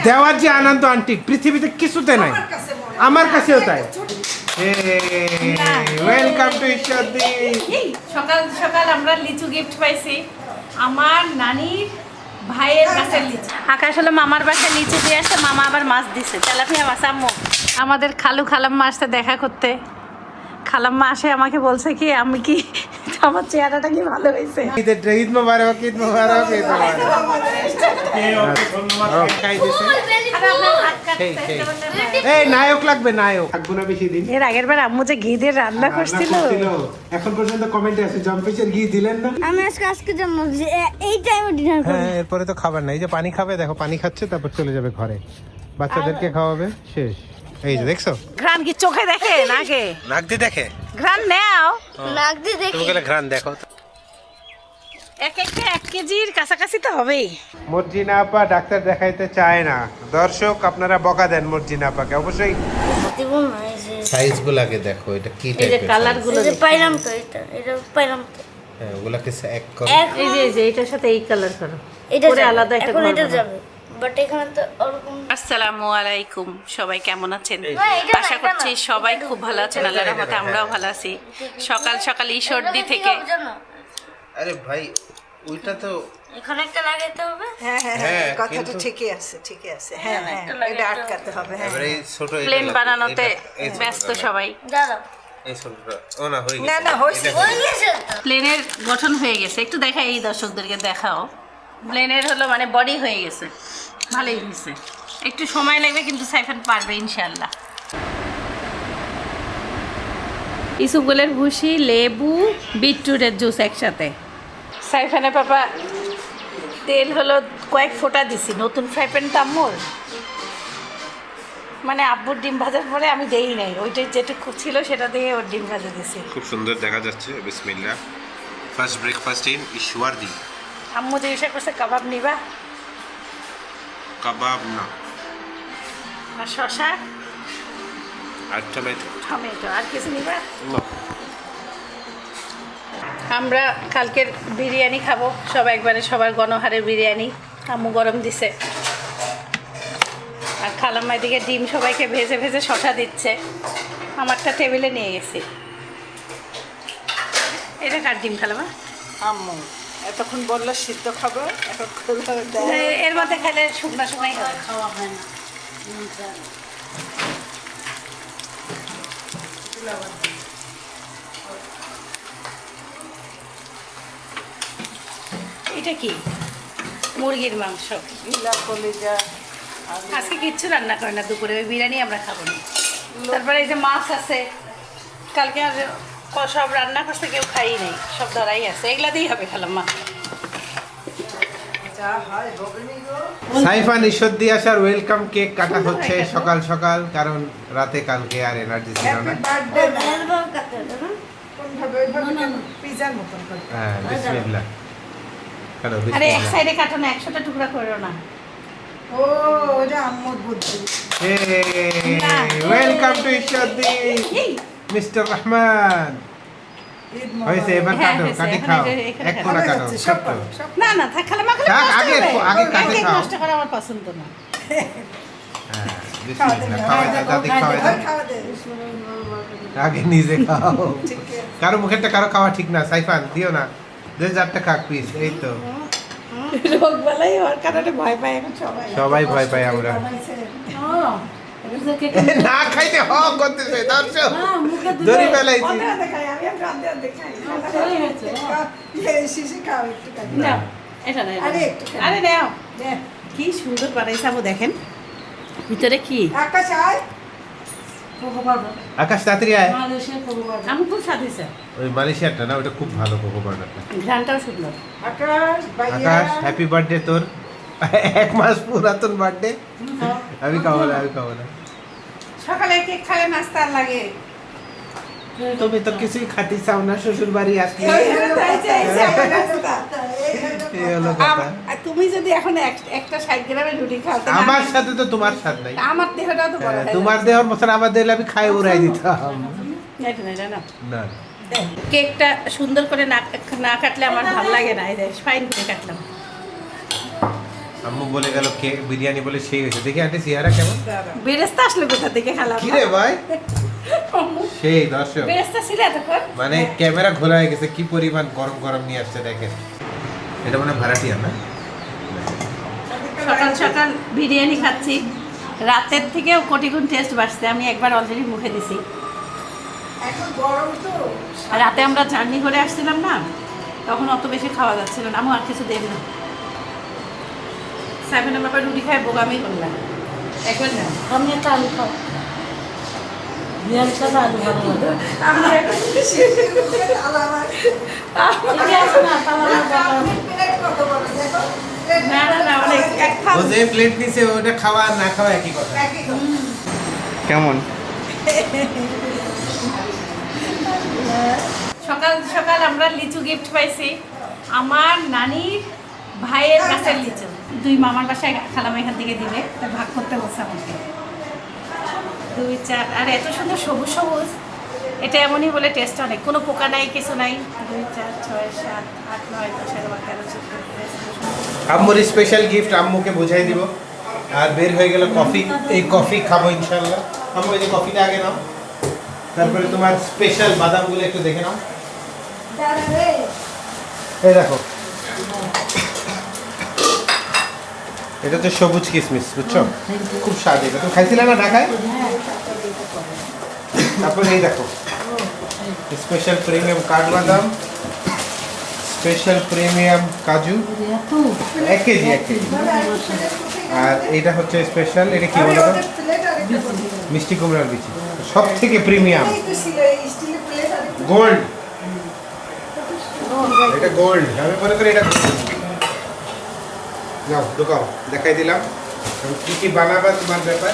দেওয়ার যে আনন্দ আন্টি পৃথিবীতে কিছুতে নাই, আমার কাছেও তাই। Welcome to Ishwardi. সকাল সকাল আমরা লিচু গিফট পাইছি, আমার নানির ভাইয়ের কাছে লিচু। আকাশ হলো মামার বাসায় লিচু দিয়ে আসছে, মামা আবার মাছ দিছে, তেলাপিয়া মাছ। আম্মু আমাদের খালাম্মা আসতে দেখা করতে, খালাম্মা আসে আমাকে বলছে কি আমি কি আমার চেহারাটা কি ভালো হয়েছে। ঈদ মোবারক, ঈদ মোবারক, ঈদ মোবারক। এই নায়ক লাগবে, নায়ক থাকবো না বেশি দিন। এর আগের বার আম্মু যে ঘি দিয়ে রান্না করছিল, এখন পর্যন্ত কমেন্টে আছে জম্পিসের ঘি দিলেন না। আমি আজকে জন্ম এই টাইমে ডিনার করি। হ্যাঁ, এরপরে তো খাবার নাই, এই যে পানি খাবে, দেখো পানি খাচ্ছে, তারপর চলে যাবে ঘরে, বাচ্চাদেরকে খাওয়াবে, শেষ। এই যে দেখছো ঘ্রাণ কি চোখে দেখে নাকে? নাক দিয়ে দেখে, ঘ্রাণ নাও, নাক দিয়ে দেখি। তুমি গেলে ঘ্রাণ দেখো। এক একটা 1 কেজির কাছাকাছি তো হবেই। মর্জিনা আপা ডাক্তার দেখাইতে চায় না। দর্শক আপনারা বকা দেন মর্জিনা আপাকে, অবশ্যই দিব না এই যে সাইজগুলোকে দেখো, এটা কি এই যে টাইপের কালার গুলো এই যে পাইলাম তো, এটা পাইলাম তো। হ্যাঁ, ওগুলাকে এক করো। এই যে এটার সাথে এই কালার করো, এটা করে যাবে, আলাদা একটা এখন ঘর এটা বানাও। যাবে, বাট এখানে তো ওরকম। আসসালামু আলাইকুম, সবাই কেমন আছেন? না, এটা না, আশা এটা করছি না। সবাই খুব ভালো আছেন, আল্লাহর রহমতে আমরাও ভালো আছি। সকাল সকাল ঈশ্বরদী থেকে আরে ভাই ওইটা তো এখানে একটা লাগাইতে হবে। হ্যাঁ, কথাটা কিন্তু- ঠিকই আছে, ঠিকই আছে। হ্যাঁ হ্যাঁ, এটা আটকাতে হবে। হ্যাঁ, এবারে এই ছোট প্লেন বানানোতে ব্যস্ত সবাই। দাঁড়াও, এই ছোটটা ও না হয়ে না গেছে। না হয়েছে। হয়ে গেছে তো। প্লেনের গঠন হয়ে গেছে, একটু দেখাই এই দর্শকদেরকে দেখাও। প্লেনের হলো মানে বডি হয়ে গেছে, ভালোই হয়েছে। একটু সময় লাগবে কিন্তু সাইফান পারবে ইনশাআল্লাহ। ইসুগুলের ভুসি, লেবু, বিটরুটের জুস একসাথে। সাইফানের পাপা তেল হলো কয়েক ফোঁটা দিছি, নতুন ফ্রাই প্যান তো আম্মুর, মানে আব্বুর ডিম ভাজার পরে আমি দেই নাই, ওইটাই যেটুকু ছিল সেটা দিয়ে ওর ডিম ভাজা দিছি। খুব সুন্দর দেখা যাচ্ছে। বিসমিল্লাহ। First breakfast in Ishwardi. আম্মু জিজ্ঞাসা করছে কাবাব নিবা, কাবাব না, আর শশা, আর টমেটো। টমেটো, আর কিছু নিবা? আমরা কালকের বিরিয়ানি খাবো সব একবারে, সবার গণহারের বিরিয়ানি আম্মু গরম দিছে। আর খালাম্মা দিকে ডিম সবাইকে ভেজে ভেজে শশা দিচ্ছে, আমারটা টেবিলে নিয়ে গেছি। এটা কার ডিম খালাম্মা? আম্মু এতক্ষণ বললো সিদ্ধ খাবো, এখন এর মধ্যে খেলে শুকনা শুকনাই হবে, খাওয়া হয় না। এটা কি? মুরগির মাংস। ঢিলা কলিজা। আজকে কিচ্ছু রান্না করে না দুপুরে, ওই বিরিয়ানি আমরা খাবো না। তারপরে এই যে মাছ আছে, কালকে আর সব রান্না করতে কেউ খাই নাই, সব ধরাই আছে, এগুলা দিয়েই হবে খালাম্মা। যা হয় ভগনি গো। সাইফান ঈশ্বরদী আসার ওয়েলকাম কেক কাটা হচ্ছে সকাল সকাল, কারণ রাতে কালকে আর এনার্জি ছিল না। বার্থডে এরকম কাটতে হবে না? কোন ভাবে ওইভাবে পিজার মতন করে। হ্যাঁ, বিসমিল্লাহ। কাটো, আরে এক বিসমিল্লাহ। সাইডে কাটো না, 100টা টুকরা করো না। ও ওটা আম্মুর বুদ্ধি। ওয়েলকাম টু ঈশ্বরদী এই, মিস্টার রহমান। ঈদ হয়েছে, এবার হ্যাঁ, কাটো, হয়েছে, কাটি এখন খাও, এই যে এখানে এক খাও। কোনা কাটো, যাচ্ছে, ছোট্ট। সব না না থাক খালাম্মা, থাক, আগে কাটে কেক খাও। নষ্ট করা আমার পছন্দ না। হ্যাঁ, বিসমিল্লাহ। খাওয়াই দাও, দাদি খাওয়াই দাও। খাওয়া দে। আগে নিজে খাও, কারো মুখেরটা কারো খাওয়া ঠিক না। সাইফান দিও না, 2000 খাক পিস, এই তো রোগ বালাই হওয়ার কারণে ভয় পায় এখন সবাই। সবাই ভয় পাই আমরা। না খাইতে হ করতেছে দর্শক, দড়ি বেলাইছি। এই শিশি খাও একটু খাও। নাও, এটা নাও, আরে একটু খাও। আরে নাও। দে। কি সুন্দর বানাইছে আবু, দেখেন ভিতরে কি। আকাশ আয়। আকাশ তাড়াতাড়ি আয়। আমি খুব স্বাদ হয়েছে, ওই মালয়েশিয়ারটা না, ওটা খুব ভালো কোকো বার্গারটা। ঘ্রানটাও সুন্দর। আকাশ ভাইয়া। আকাশ হ্যাপি বার্থডে তোর, 1 মাস পুরাতন বার্থডে। আমি খাবো না, আমি খাবো না। সকালে কেক খালে নাস্তা আর লাগে। তুমি তো কিছুই খাতে চাও না, শ্বশুর বাড়ি আসলে এই হলো কথা। তুমি যদি এখন একটা 60 গ্রামের রুটি খাও, তাহলে আমার সাথে তো তোমার স্বাদ নাই। আমার দেহটাও তো বড় হ্যাঁ, হয়। তোমার দেহর মতন আমার দেহলে আমি খাই উড়াই দিতাম। এটা না, এটা না। না, কেকটা সুন্দর করে না কাটলে আমার ভালো লাগে না, এই যে ফাইন করে কাটলাম। আম্মু বলে গেল কে বিরিয়ানি বলে সেই হয়েছে। দেখি আন্টি চেহারা কেমন? বেরেস্তা আসলে কোথা থেকে খালাম? কি রে ভাই? সেই দর্শক বেরেস্তা ছিল এতক্ষণ। মানে ক্যামেরা ঘোরা হয়ে গেছে, কি পরিমাণ গরম গরম নিয়ে আসছে দেখেন। এটা মানে ভাড়াটিয়া না? সকাল সকাল বিরিয়ানি খাচ্ছি, রাতের থেকেও কোটি গুণ টেস্ট বাড়ছে। আমি একবার অলরেডি মুখে দিছি। আর রাতে আমরা জার্নি করে আসছিলাম না, তখন অত বেশি খাওয়া যাচ্ছিল না। আমি আর কিছু দেব না, 7 বাবা রুটি খায় বোগামি করলাম। একবার না আমি একটা আলু খাও বিরিয়ানির সাথে আলু ভালো লাগে। ঠিকই আছে না, তাহলে না না না অনেক এক খাও। ও যে প্লেট নিছে ওটা খাওয়া আর না খাওয়া একই কথা। কেমন? সকাল সকাল আমরা লিচু গিফট পাইছি, আমার নানির ভাইয়ের গাছের লিচু। 2 মামার বাসায় খালাম এখান থেকে দিবে, তাই ভাগ করতে বলছে আমাকে। 2 4 আর এত সুন্দর সবুজ সবুজ, এটা এমনই বলে টেস্ট অনেক, কোনো পোকা নাই কিছু নাই। 2 4 6 7 8 9 10 11 12 14 আম্মুর স্পেশাল গিফট আম্মুকে বুঝাই দিব। আর বের হয়ে গেল কফি। এই কফি খাবো ইনশাল্লাহ। আম্মু এই যে কফিটা আগে নাও, তারপরে তোমার স্পেশাল বাদামগুলো একটু দেখে নাও। এই দেখো, এটা তো সবুজ কিশমিশ, বুঝছো? খুব স্বাদ। এটা তো খাইছিলে না ঢাকায়? তারপরে এই দেখো স্পেশাল প্রিমিয়াম কাঠবাদাম, স্পেশাল প্রিমিয়াম কাজু, 1 কেজি 1 কেজি। আর এটা হচ্ছে স্পেশাল, এটা কি বলো তো? মিষ্টি কুমড়ার বিচি, সব থেকে প্রিমিয়াম গোল্ড। এটা গোল্ড, আমি মনে করি এটা নাও দোকাও দেখাই দিলাম। কি কি বানাবা তোমার ব্যাপার,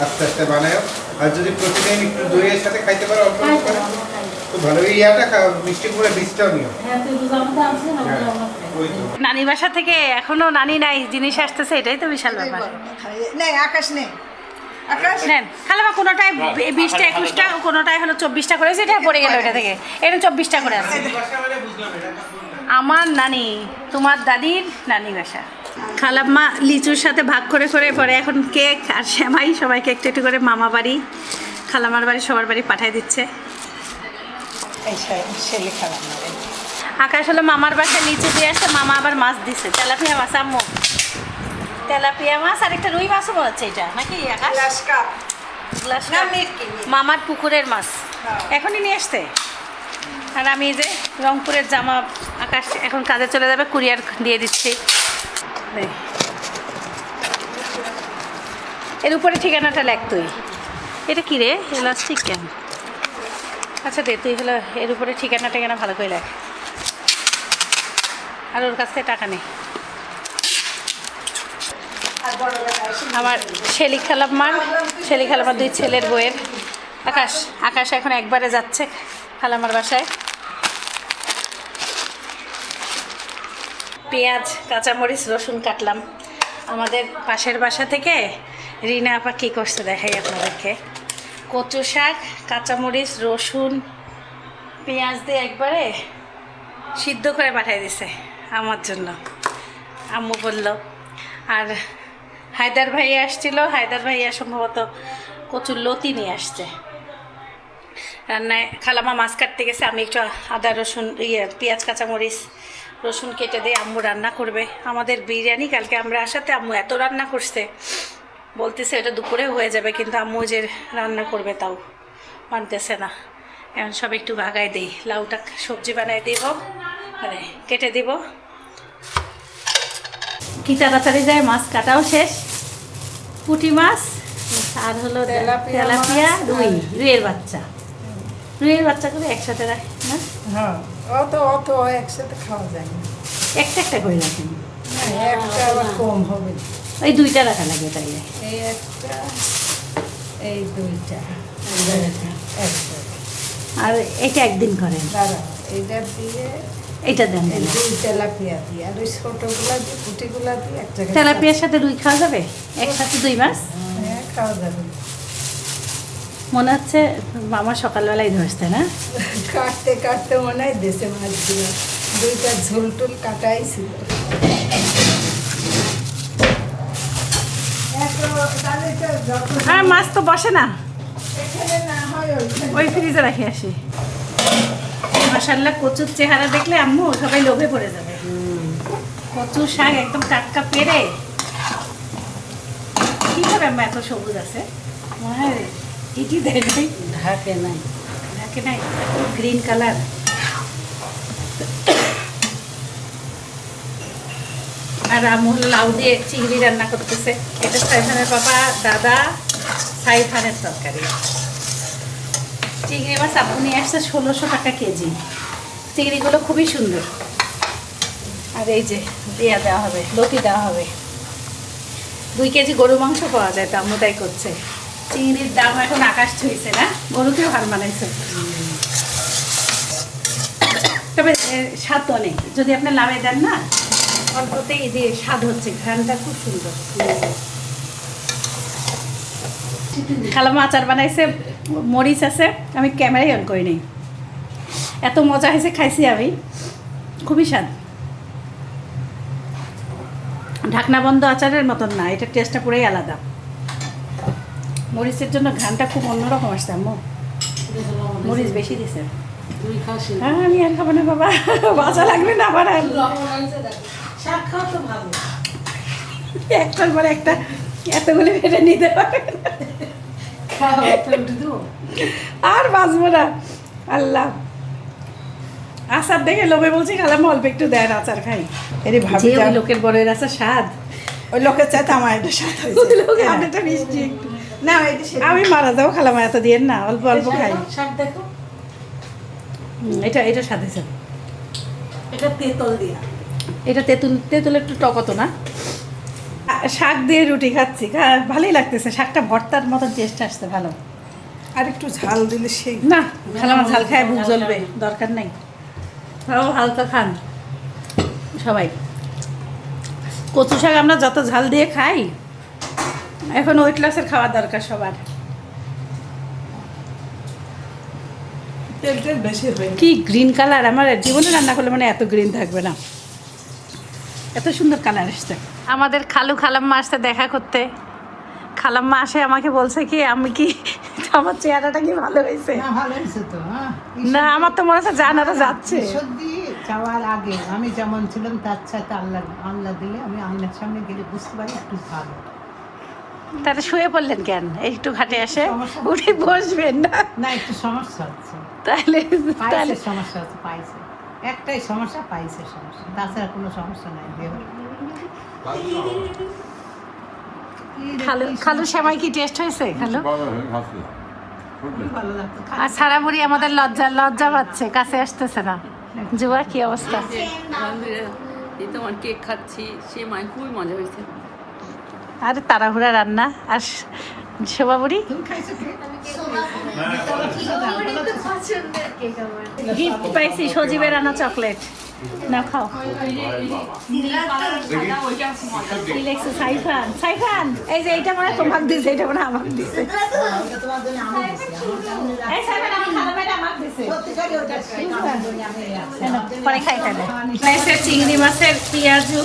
আস্তে আস্তে বানাও। আর যদি প্রতিদিন একটু দইয়ের সাথে খাইতে পারো অল্প অল্প করে তো ভালো। ইয়াটা খাও, মিষ্টি কুমড়া বীজটাও নিও। ওই তো নানি বাসা থেকে এখনো নানি নাই, জিনিস আসতেছে, এটাই তো বিশাল ব্যাপার। নেই আকাশ নেই, আকাশ নেন খালামা, কোনোটায় 20টা 21টা, কোনোটায় হলো 24টা করেছে, এটা পড়ে গেল এটা থেকে। এটা 24টা করে আছে। আমার নানি, তোমার দাদির নানি বাসা। খালাম্মা লিচুর সাথে ভাগ করে করে পরে এখন কেক আর সেমাই সবাইকে একটু একটু করে মামা বাড়ি, খালামার বাড়ি, সবার বাড়ি পাঠিয়ে দিচ্ছে। এই ছেলে খারাপ না রে। আকাশ হলো মামার বাসায় লিচু দিয়ে আসছে, মামা আবার মাছ দিচ্ছে, তেলাপিয়া মাছ। আম্মু তেলাপিয়া মাছ আর একটা রুই মাছও মনে হচ্ছে, এটা নাকি আকাশ? গ্লাস কাপ গ্লাস না, কাপ। মিটকি। মামার পুকুরের মাছ হ্যাঁ। এখনই নিয়ে আসতে। আর আমি এই যে রংপুরের জামা, আকাশ এখন কাজে চলে যাবে, কুরিয়ার দিয়ে দিচ্ছি। এই। এর উপরে ঠিকানাটা লেখ তুই। এটা কি রে, ইলাস্টিক কেন? আচ্ছা দে তুই, হলো এর উপরে ঠিকানা ভালো করে লেখ। আর ওর কাছ থেকে টাকা নেই। আমার শেলি খালাম্মার 2 ছেলের বউয়ের। আকাশ এখন একবারে যাচ্ছে খালাম্মার বাসায়। পেঁয়াজ, কাঁচামরিচ, রসুন কাটলাম। আমাদের পাশের বাসা থেকে রিনা আপা কী করছে দেখাই আপনাদেরকে। কচু শাক, কাঁচামরিচ, রসুন, পেঁয়াজ দিয়ে একবারে সিদ্ধ করে পাঠিয়ে দিছে আমার জন্য, আম্মু বলল। আর হায়দার ভাইয়া আসছিল, হায়দার ভাইয়া সম্ভবত কচুর লতি নিয়ে আসছে। রান্নায় খালামা মাছ কাটতে গেছে, আমি একটু আদা রসুন পেঁয়াজ কাঁচামরিচ রসুন কেটে দিয়ে আম্মু রান্না করবে। আমাদের বিরিয়ানি কালকে আমরা আসাতে আম্মু এত রান্না করছে, বলতেছে এটা দুপুরে হয়ে যাবে, কিন্তু আম্মু যে রান্না করবে তাও মানতেছে না। এখন সব একটু ভাগায় দিই, লাউটা সবজি বানাই দিব, মানে কেটে দিব। কি তাড়াতাড়ি যায়, মাছ কাটাও শেষ। পুঁটি মাছ আর হলো তেলাপিয়া, রুইয়ের বাচ্চা। রুইয়ের বাচ্চা করে একসাথে রাখ না? হ্যাঁ, অত একসাথে খাওয়া যায় না। একটা করে রাখেন, একটা আবার কম হবে। ওই 2টা রাখা লাগে তাইলে। এই একটা, এই 2টা, আর এটা একদিন করেন। দাঁড়া, এইটা দিয়ে এটা দেন। এই 2 তেলাপিয়া দিয়ে আর ওই ছোটগুলা দিয়ে পুঁটিগুলা দিয়ে এক জায়গায় তেলাপিয়ার সাথে রুই খাওয়া যাবে একসাথে 2 মাছ? হ্যাঁ, খাওয়া যাবে। মনে হচ্ছে মামা সকালবেলায় ধরছে না? কাটতে কাটতে মনে হয় দেশে মাছগুলো 2টা ঝোল টোল কাটাই ছিল। হ্যাঁ মাছ তো বসে না, ওই ফ্রিজে রাখি আসি। মাশাআল্লাহ কচুর চেহারা দেখলে আম্মু সবাই লোভে পড়ে যাবে। কচুর শাক একদম টাটকা পেরে কিভাবে আম্মা এত সবুজ আছে, মনে হয় ইটি দেয় নাই, ঢাকে নাই। ঢাকে নাই, গ্রিন কালার। আর আম্মু হলো লাউ দিয়ে চিংড়ি রান্না করতেছে। এটা সাইফানের বাবা দাদা সাইফানের তরকারি। চিংড়ি মাছ আপু নিয়ে আসছে 1600 টাকা কেজি। চিংড়িগুলো খুবই সুন্দর। আর এই যে দেওয়া হবে, লতি দেওয়া হবে। 2 কেজি গরু মাংস পাওয়া যায়, তো আম্মু তাই করছে। চিংড়ির দাম এখন আকাশ ছুঁয়েছে না, গরুকেও হার মানাইছে। তবে স্বাদ তো অনেক, যদি আপনি লাভে দেন না অল্পতেই যে স্বাদ হচ্ছে, ঘ্রাণটা খুব সুন্দর। খালামা আচার বানাইছে, মরিচ আছে, আমি ক্যামেরাই অন করি নাই। এত মজা হয়েছে, খাইছি আমি, খুবই স্বাদ। ঢাকনা বন্ধ আচারের মতন না, এটা টেস্টটা পুরাই আলাদা। মরিচের জন্য ঘ্রাণটা খুব অন্যরকম আসছে আম্মু, মরিচ বেশি দিছে। তুই খাসি হ্যাঁ আমি আর খাবো না বাবা, বাঁচা লাগবে না আমার আর। শাক খাওয়া তো ভালো। একটার পর একটা এতগুলি ফেটে নিতে পারবে না। খাওয়া তো উঠে দেবো। আর বাঁচবো না আল্লাহ। আচার দেখে লোভে বলছি খালাম অল্প একটু দেন, আচার খাই। এরে ভাবি ওই লোকের বড়ের আচার স্বাদ, ওই লোকের চাইতে আমার এটা স্বাদ ওই লোকের আটাটা মিষ্টি একটু। না এটা আমি মারা যাবো খালাম, এত দিয়েন না, অল্প অল্প খাই। শাক দেখো, এটা স্বাদ হয়েছে। এটা তেঁতুল দিয়া। এটা তেঁতুল একটু টকতো না। শাক দিয়ে রুটি খাচ্ছি, ভালোই লাগতেছে। শাকটা ভর্তার মতন টেস্ট আসছে, ভালো। আর একটু ঝাল দিলে সেই না খালামা ঝাল খায় বুক জ্বলবে, দরকার নেই। তাও হালকা খান সবাই। কচু শাক আমরা যত ঝাল দিয়ে খাই, এখন ওয়েট লসের খাওয়া দরকার সবার। তেল টেল বেশি হয় কি গ্রিন কালার, আমার জীবনে রান্না করলে মানে এত গ্রিন থাকবে না, এত সুন্দর কালার আসছে। আমাদের খালাম্মা আসতে দেখা করতে। খালাম্মা আসে আমাকে বলছে কি আমি কি আমার চেহারাটা কি ভালো হয়েছে। না ভালো হয়েছে তো। হ্যাঁ না আমার তো মনে হচ্ছে জানারা যাচ্ছে। সত্যি যাওয়ার আগে আমি যেমন ছিলাম তার সাথে আল্লাহ আল্লাহ দিলে আমি আয়নার সামনে গেলে বুঝতে পারি একটু ভালো। তাহলে শুয়ে পড়লেন কেন? একটু ঘাটে আসে উঠে বসবেন না? না একটু সমস্যা হচ্ছে, তাহলে তাহলে পাইছে সমস্যা হচ্ছে, পাইছে একটাই সমস্যা, পাইছে সমস্যা, তাছাড়া কোনো সমস্যা নাই। দেহ খালু সেমাই কি টেস্ট হয়েছে খালু? ভালো লাগতো। আর সারা বুড়ি আমাদের লজ্জা পাচ্ছে, কাছে আসতেছে না। জুয়া কি অবস্থা? এই তো আমার কেক খাচ্ছি, সে মাই খুবই মজা হয়েছে। আরে তাড়াহুড়া রান্না। আর শোভা বুড়ি তুমি খাইছো কি? গিফট পাইছি, সজীবের আনা চকলেট। না খাও। কি লেখছে? সাইফান এই যে এইটা মনে হয় তোমাকে দিছে, এটা মনে হয় আমাকে দিছে। তোমার জন্য আমি দিছি। এই সাইফান আমার খালামাইটা আমাকে দিছে। সত্যিকারই ওটা তোমার জন্য আমি রাখছি। পরে খাই তাহলে। প্লেসে চিংড়ি মাছের পেঁয়াজু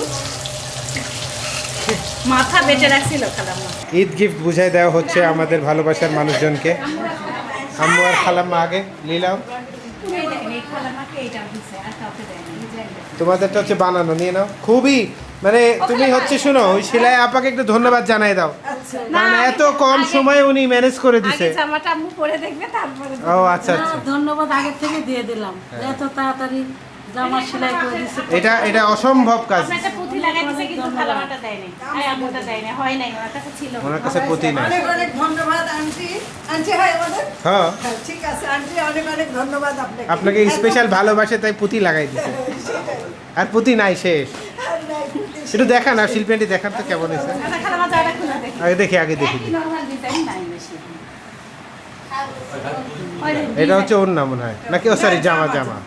মাথা বেটে রাখছিল খালাম্মা। ঈদ গিফট বুঝাই দেওয়া হচ্ছে আমাদের ভালোবাসার মানুষজনকে। আম্মু আর খালাম্মা আগে নিলাম, এই দেখেন এই খালাম্মাকে এইটা দিছে, আর কাউকে দেয় না। এই যে একদম। তোমাদেরটা হচ্ছে বানানো, নিয়ে নাও। খুবই মানে তুমি হচ্ছে শোনো, ওই সেলাই আপাকে একটু ধন্যবাদ জানাই দাও, কারণ এত কম সময়ে উনি ম্যানেজ করে দিছে। আগে জামাটা আম্মু পরে দেখবে, তারপরে ও আচ্ছা আচ্ছা, ধন্যবাদ আগে থেকে দিয়ে দিলাম, এত তাড়াতাড়ি জামা সেলাই করে দিচ্ছে। এটা অসম্ভব কাজ। আপনার একটা পুঁথি লাগাই দিছে, কিন্তু খালাম্মাটা দেয় নাই, আর আম্মুটা দেয় নাই, হয় নাই, ওনার কাছে ছিল। ওনার কাছে প্রতি নাই। অনেক অনেক ধন্যবাদ আন্টি। আন্টি হয় আমাদের? হ্যাঁ হ্যাঁ, ঠিক আছে আন্টি, অনেক অনেক ধন্যবাদ আপনাকে। আপনাকে স্পেশাল ভালোবাসে তাই পুঁতি লাগাই দিছে, আর পুঁতি নাই শেষ। একটু দেখান, আর শিল্পী আন্টি দেখান তো কেমন হয়েছে। আচ্ছা, খালাম্মা জামাটা খুলে দেখি। আগে দেখি। নরমাল ডিজাইন নাই বেশি। ওই যে এটা হচ্ছে ওর নাম মনে হয় নাকি? ও সরি, জামা।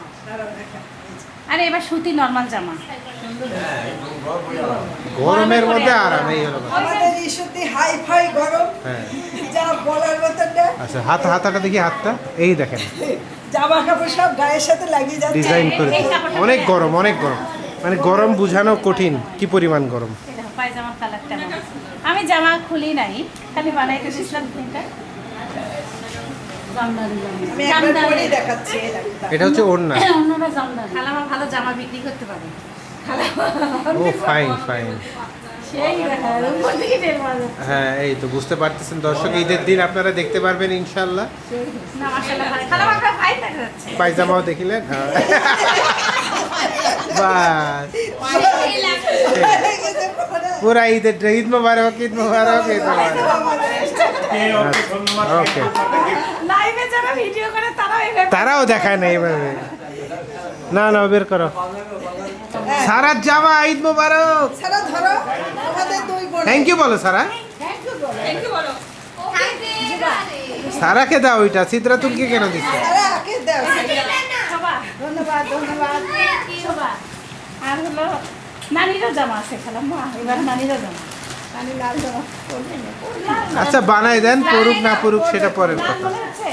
আরে এবার সুতি নরমাল জামা। গরমের মধ্যে আরাম, এই হলো কথা। আমাদের ইস্যুতে হাই ফাই গরম, হ্যাঁ যা বলার মতন না। আচ্ছা, হাতাটা দেখি, হাতটা এই দেখেন, জামা কাপড় সব গায়ের সাথে লাগিয়ে যাচ্ছে। ডিজাইন করে। অনেক গরম, মানে গরম বোঝানো কঠিন, কি পরিমাণ গরম। এই দেখো পায়জামার কালারটা। আমি জামা খুলি নাই, খালি বানাইতে দিয়েছিলাম এটা। জামদানি জামদানি। আমি একবার পরে দেখাচ্ছি এই দেখো। এটা হচ্ছে ওড়না। অন্যরা জামদানি। খালামা ভালো জামা বিক্রি করতে পারে। ও ফাইন ফাইন। সেই উপর থেকে টের মারবে। হ্যাঁ এই তো বুঝতে পারতেছেন দর্শক, ঈদের দিন আপনারা দেখতে পারবেন ইনশাল্লাহ। না মাশাআল্লাহ ভালো। খালামা আপনার ভাই দেখা যাচ্ছে। পায়জামাও দেখিলেন। হ্যাঁ। বাস পুরা ঈদের ঈদ মোবারক, ঈদ মোবারক, ঈদ মোবারক। ওকে, লাইভে যারা ভিডিও করে তারাও এইভাবে তারাও দেখায় না এইভাবে। না না বের করো। সারা জামা ঈদ মোবারক। সারা ধরো আমাদের দুই বোন। থ্যাংক ইউ বলো সারা। সারাকে দাও ওইটা, সিদ্রাতুলকে কেন দিচ্ছে? সারা আকে দাও। শোভা, ধন্যবাদ ধন্যবাদ। শোভা। আর হলো নানিরও জামা আছে খালাম্মা, এবার নানিরও জামা। আমি লাল জামা পরবো না। আচ্ছা বানাই দেন, পড়ুক না পড়ুক সেটা পরের নাম কথা। মনে হচ্ছে?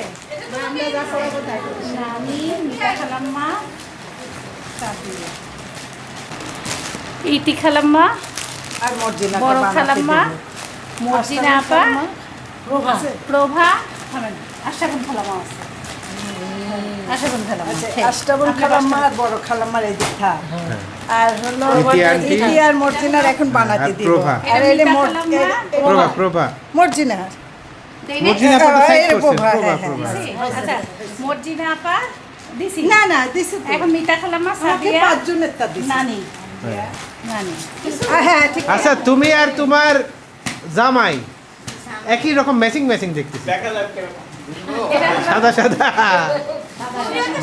আমরা যা পরবো তাই করবো। নানি, মিতা খালাম্মা, সাবিয়া। ইতি খালাম্মা, আর মর্জিনা বড় খালাম্মা, মর্জিনা আপা, প্রভা। প্রভা, থামেন, আশাগুন খালাম্মা আছে। আশাগুন খালাম্মা। আষ্টাবন খালাম্মা আর বড় খালাম্মার এই দিকটা। আর হলো ইতি আন্টি। ইতি আর মর্জিনার এখন বানাতে আর দিব। প্রভা। আর এই মিতা খালাম্মা, প্রভা প্রভা মর্জিনা। মর্জিনা আপা সাইড এই করছেন। প্রভা, প্রভা হ্যাঁ, প্রভা। আচ্ছা, মর্জিনা আপা দিছি। না না দিছি তো। এখন মিতা খালাম্মা, আমাকে সাবিয়া, পাঁচজনের তা দিছি। নানি, নানি। হ্যাঁ ঠিক আচ্ছা তুমি আর তোমার জামাই একই রকম ম্যাচিং ম্যাচিং দেখতেছি, সাদা সাদা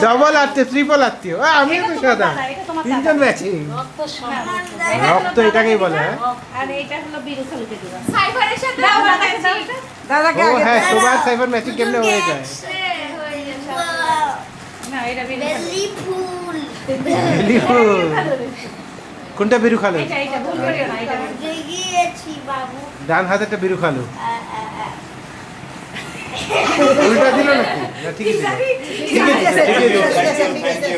ডবল আত্মীয়, ট্রিপল আত্মীয়। আমিও তো সাদা, তিনজন ম্যাচিং। রক্ত এটাকেই বলে। হ্যাঁ আর এইটা হলো বিরু খালুকে দিবা। সাইফারের সাথে দাও, আমার দাদাকে দাও কাছে এটা। দাদাকে ও আগে হ্যাঁ, দাও। সবার সাইফার ম্যাচিং কেমনে হয়ে যায়। না, এটা বিরু খালু। বেলি ফুল বিলু। কোনটা বিরু খালু? এটা ভুল করিও না, এটা বিরু। গিয়েছি বাবু ডান হাতেটা বিরু খালু। উল্টা দিল নাকি? না ঠিকই দিল। ঠিকই দিছে, ঠিকই দিছে।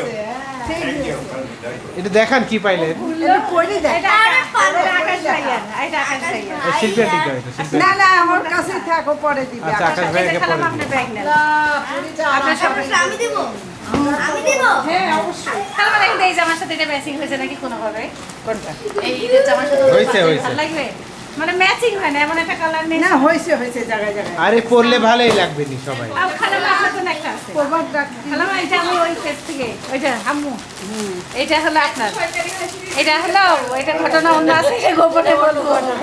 এটা দেখান কি পাইলেন। এটা পরে দেখ। এটা আকাশ ভাইয়া না, এটা আকাশ ভাইয়া। শিল্পী আন্টি কয় এটা, শিল্পী না আন্টি। না আমার কাছেই থাকো, পরে দিবি। আচ্ছা আকাশ এটা ভাইকে খালাম পরে আপনি দিন। ব্যাগ নেন। আপনার সাথে আমি দিব আমি দিব হ্যাঁ অবশ্যই। খালাম দেখতে এই জামার সাথে এটা ম্যাচিং হয়েছে নাকি কোনোভাবে? কোনটা? এই ঈদের জামার সাথে হয়েছে, হয়েছে। ভালো লাগবে? মানে ম্যাচিং হয় না, এমন একটা কালার নেই। না হয়েছে হয়েছে জায়গায় জায়গায়। আরে পড়লে ভালোই লাগবে নি সবাই। আর খালাম আপনার জন্য একটা আছে। প্রভাত ডাক। খালাম এটা আমি ওই পেজ থেকে, ওইটা আম্মু। এটা হলো আপনার। এটা হলো এটা ঘটনা অন্য আছে, এটা গোপনে বলবো না।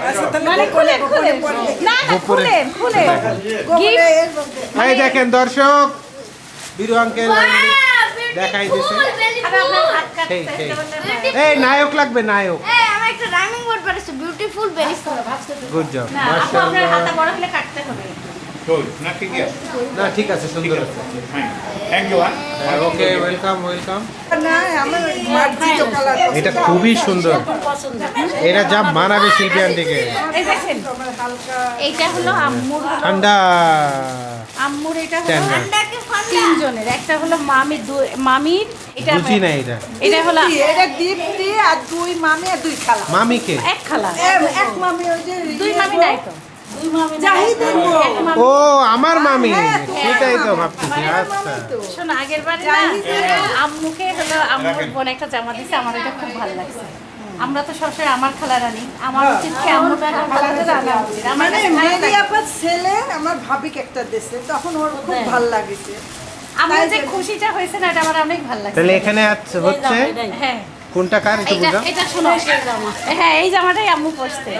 আচ্ছা তাহলে মানে গোপনে খুলে গোপনে পরে না না গোপনে। খুলে গোপনে এর মধ্যে। এই দেখেন দর্শক, বিরু আঙ্কেল দেখাই দিছে। আর আপনার হাত কাটতে সেই, সেই। এটা বললে এই নায়ক লাগবে, নায়ক। এই আমার একটা রাইমিং ওয়ার্ড পারেছে বিউটিফুল বেরি ফুল গুড জব, না আপু আপনার হাতটা মাশাআল্লাহ। বড় হলে কাটতে হবে। না ঠিক আছে, সুন্দর আছে। ওকে, ওয়েলকাম ওয়েলকাম। না আমার মার্জিত কালার। এটা খুবই সুন্দর, এটা যা মানাবে শিল্পী আন্টিকে। এই দেখেন এইটা হলো আম্মুর, ঠান্ডা আম্মুর এটা হলো ঠান্ডা। ঠান্ডাকে ফান্ডা তিনজনের, একটা হলো মামির, এটা বুঝি না এটা। এটা হলো এটা দীপ্তি আর দুই মামি আর দুই খালা। মামিকে? এক খালা, এক মামি ওই যে দুই মামি নাই তো, জাহিদের বউ। এক মামি। ও আমার মামি, হ্যাঁ, সেটাই তো ভাবতেছি। মানে আচ্ছা শোনো আগের বারে না আম্মুকে হলো আম্মুর বোন একটা জামা দিছে, আমার এটা খুব ভালো লাগছে। আমরা তো সবসময় আমার খালা রানী, আমার উচিত কি আম্মুর খালাতে জানা উচিত। আমার মানে কাছে ভালো মেরি লাগে। আপার ছেলে আমার ভাবিকে একটা দিছে, তখন ওর খুব ভালো লাগিছে। আমার যে খুশিটা হয়েছে না, এটা আমার অনেক ভালো লাগছে। তাহলে এখানে হচ্ছে হ্যাঁ কোনটা কার একটু এইটা বুঝাও। এটা শোনো, হ্যাঁ এই জামাটাই আম্মু পরছে।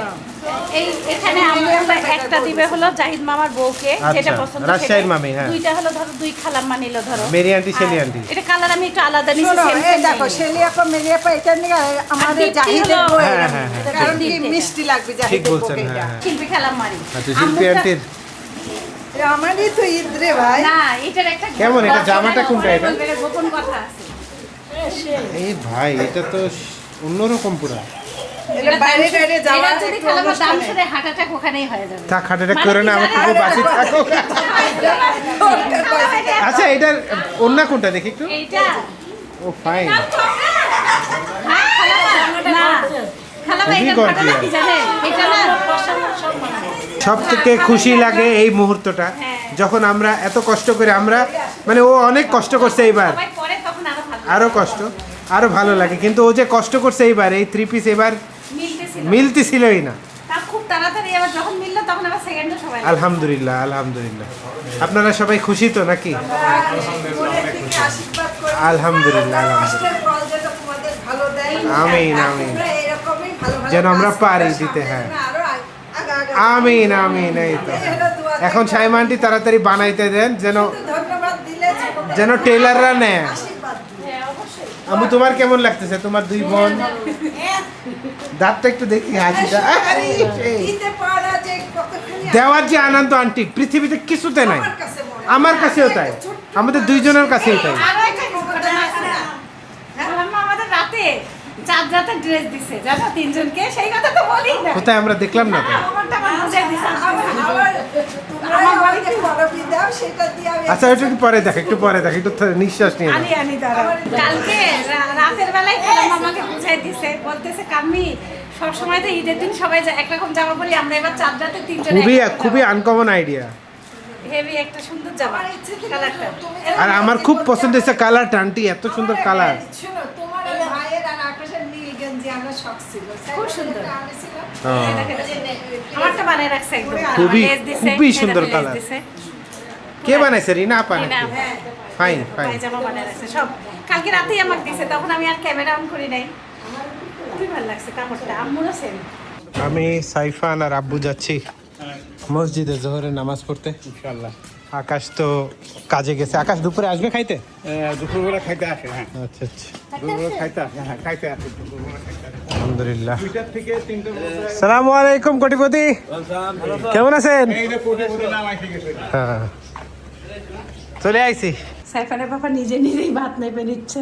এই এখানে আম্মু হলো একটা দিবে হলো জাহিদ মামার বউকে, আচ্ছা, যেটা পছন্দ রাজশাহীর সেটাই। মামি, হ্যাঁ। দুইটা হলো ধরো দুই খালাম্মা নিল ধরো। Mary aunty, Shelly aunty. এটা কালার আমি একটু আলাদা নিছি, শোনো, same এই same দেখো নিইনি। শেলি আপা মেরি আপা এটা নিয়ে আমাদের দীপ্তি জাহিদের হলো- বউ হ্যাঁ, এরকম। হ্যাঁ, হ্যাঁ, কারণ কি দীপ্তি মিষ্টি লাগবে ঠিক জাহিদের বলছেন, বউকে এটা। হ্যাঁ। শিল্পী খালাম্মারি। আচ্ছা শিল্পী আন্টির এটা আমারই তো ঈদ রে ভাই। না এটার একটা কেমন? এটা জামাটা কোনটা এটা? বলবে, এটা গোপন কথা আছে। এই ভাই এটা তো অন্যরকম পুরা। এটা বাইরে বাইরে যাওয়া এটা যদি একটু খালাম্মার দাম অনুষ্ঠানে। শুনে হার্ট অ্যাটাক ওখানেই হয়ে যাবে। থাক হাটাটা মানে করে কি না, আমার জানেন? খুব বাঁচি থাকো। আচ্ছা এটার অন্য কোনটা দেখি একটু। এইটা ও ফাইন। না খালামা খুবই এটা ঘটনা কি gorgeous। জানে এটা না সব থেকে খুশি লাগে এই মুহূর্তটা যখন আমরা এত কষ্ট করে আমরা মানে ও অনেক কষ্ট করছে এইবার সবাই পরে তখন আরো ভালো আরো কষ্ট আরো ভালো লাগে কিন্তু ও যে কষ্ট করছে এইবার এই 3 পিস এবার মিলতেছিল মিলতেছিলই না তা খুব তাড়াতাড়ি আবার যখন মিললো তখন আবার সেকেন্ডে সবাই আলহামদুলিল্লাহ আলহামদুলিল্লাহ আপনারা সবাই খুশি তো নাকি আশীর্বাদ করে আলহামদুলিল্লাহ আলহামদুলিল্লাহ কষ্টের ফল যেন তোমাদের ভালো দেয় আমিন আমিন তোমরা এরকমই ভালো ভালো যেন আমরা কাজ পারি করে দিতে, সামনে হ্যাঁ। যেন আরো আগা আগা আমিন আমিন এই তো এখন সাইমা আন্টি তাড়াতাড়ি বানাইতে দেন যেন ধন্যবাদ দিলে ছোটদের যেন টেলাররা নেয় আশীর্বাদ দিলে। আমি তোমার কেমন লাগতেছে তোমার দুই বোন দাঁতটা একটু দেখি হাসিটা আরে, সেই। দিতে পারা যে কতখানি দেওয়ার যে আনন্দ আন্টি পৃথিবীতে কিছুতে নাই আমার কাছে মনে হয়। আমার কাছেও তাই আমাদের দুইজনের কাছেই তাই আরো একটা ঘটনা আছে না খালাম্মা আমাদের রাতে চাঁদ রাতে ড্রেস দিছে জানো তিনজনকে সেই কথা তো বলি না কোথায় আমরা দেখলাম না তো আমারটা আমার বুঝাই দিছে আবার তোমরা আমাকে বড়বি দাও সেটা দিয়ে আমি আচ্ছা একটু পরে দেখ একটু পরে দেখ একটু নিঃশ্বাস নিয়ে নাও। আনি আনি দাঁড়াও কালকে রাতের বেলায় খালাম্মা আমাকে বুঝাই দিছে বলতেছে কাম্মি সবসময় তো ঈদের দিন সবাই একরকম জামা পরি আমরা এবার চাঁদ রাতে তিনজন খুবই আনকমন আইডিয়া হেভি একটা সুন্দর জামা কালারটা আর আমার খুব পছন্দ হয়েছে কালারটা আন্টি এত সুন্দর কালার শোনো তোমার ওই ভাইয়ের আর আকাশের নীল গেঞ্জি আমরা শখ ছিল খুব সুন্দর। আমি ছিলাম আমারটা বানায় রাখছে একদম খুবই- লেস দিছে, খুবই এই দেখো সুন্দর লেস কালার। দিছে। কে বানাইছে রিনা আপা এই না, নাকি ফাইন ফাইন পায়জামা বানায় রাখছে সব কালকে রাতেই আমাকে দিছে তখন আমি আর ক্যামেরা অন করি নাই খুবই ভালো লাগছে কাপড়টা আম্মুরও সেম আমি সাইফান আর আব্বু যাচ্ছি মসজিদে জোহরের নামাজ পড়তে ইনশাআল্লাহ আকাশ তো কাজে গেছে আকাশ দুপুরে আসবে খাইতে দুপুরবেলা খাইতে আসে, হ্যাঁ। আচ্ছা আচ্ছা দুপুরবেলা খাইতে আসে, হ্যাঁ, খাইতে আসে, দুপুরবেলা খাইতে আসে। আলহামদুলিল্লাহ 2টা থেকে 3টা পর্যন্ত। সালামু আলাইকুম কোটিপতি কেমন আছেন এই যে কোটিপতি নাম এসে গেছে। হ্যাঁ চলে আইছি সাইফানের বাবা নিজে নিজেই ভাত নেবে নিচ্ছে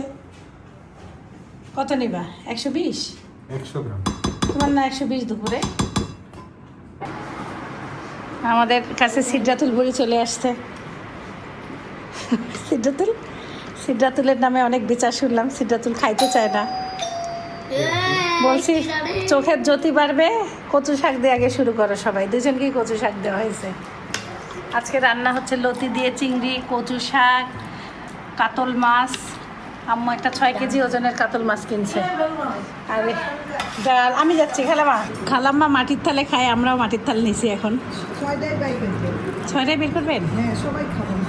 কত নিবা 120 100 গ্রাম তোমার না 120 দুপুরে আমাদের কাছে সিদ্ধাতুল বুড়ি চলে আসছে সিদ্ধাতুলের নামে অনেক বিচার শুনলাম সিদ্ধাতুল খাইতে চায় না বলছি চোখের জ্যোতি বাড়বে কচু শাক দিয়ে আগে শুরু করো সবাই দুজনকেই কচু শাক দেওয়া হয়েছে আজকে রান্না হচ্ছে লতি দিয়ে চিংড়ি কচু শাক কাতল মাছ আম্মু একটা 6 কেজি ওজনের কাতল মাছ কিনছে আর ডাল আমি যাচ্ছি খালাম্মা মাটির থালে খায় আমরাও মাটির থাল নিছি এখন ছয়টাই বাইক আছে। 6টায় বের করবেন হ্যাঁ সবাই খাবো না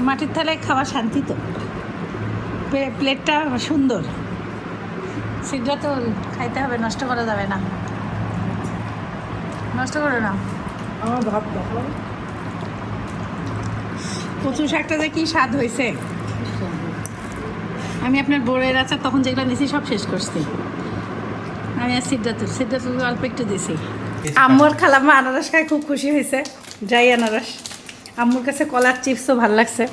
মাটির থালায় খাওয়া শান্তি তো প্লেটটা সুন্দর সিদ্ধা তো খাইতে হবে নষ্ট করা যাবে না নষ্ট করো না আমার ভাত দেখো কচু শাকটা যে কি স্বাদ হয়েছে আমি আপনার বড়ের আচার তখন যেগুলো নিয়েছি সব শেষ করছি আমি আর সিদ্ধাতুল অল্প একটু দিছি আম্মুর খালাম্মা আনারস খায় খুব খুশি হয়েছে ড্রাই আনারস আম্মুর কাছে কলার চিপসও ভালো লাগছে